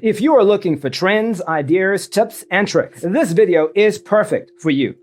If you are looking for trends, ideas, tips, and tricks, this video is perfect for you.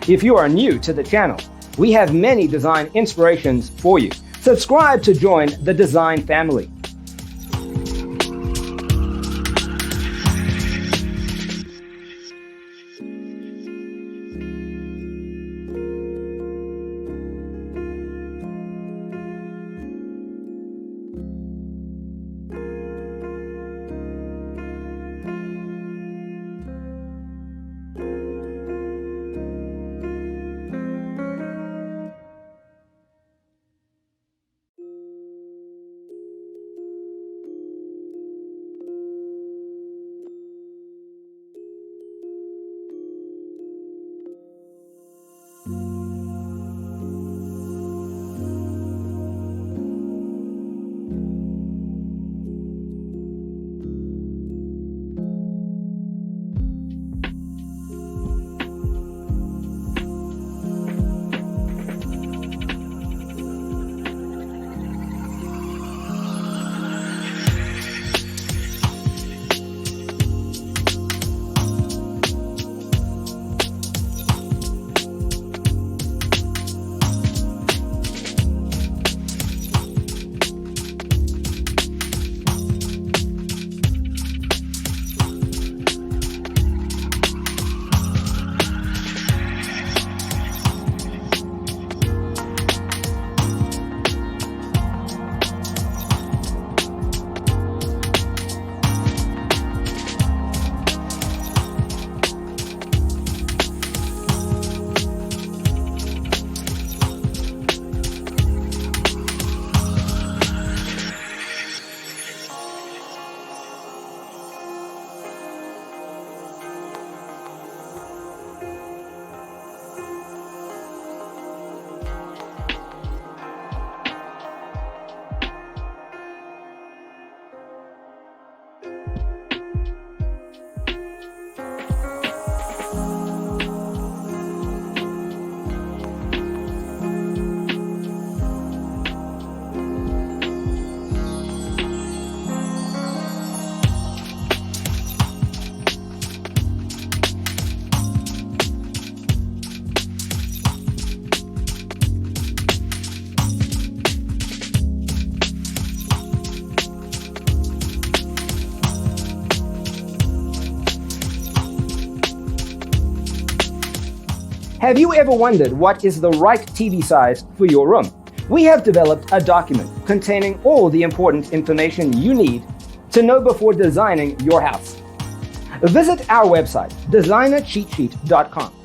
If you are new to the channel, we have many design inspirations for you. Subscribe to join the design family. Have you ever wondered what is the right TV size for your room? We have developed a document containing all the important information you need to know before designing your house. Visit our website, designercheatsheet.com.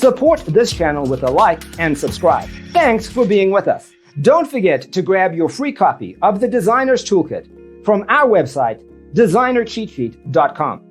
Support this channel with a like and subscribe. Thanks for being with us. Don't forget to grab your free copy of the Designer's Toolkit from our website, designercheatsheet.com.